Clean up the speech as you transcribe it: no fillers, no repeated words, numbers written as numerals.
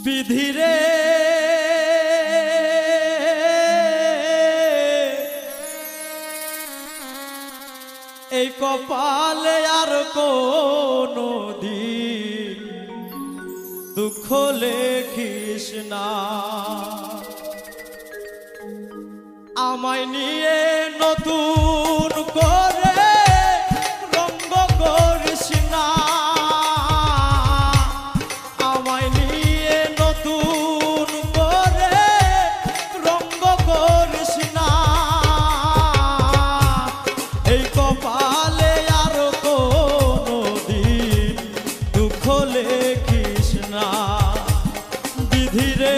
বিধিরে এই কপালে আর কোনো দিন দুঃখ লেখিস না, আমায় নিয়ে নতুন করে রঙ্গ করিস না, আমায় নিয়ে নতুন করে রঙ্গ করিস না। এই কপালে আর কোনো দিন দুঃখ লেখিস না, বিধিরে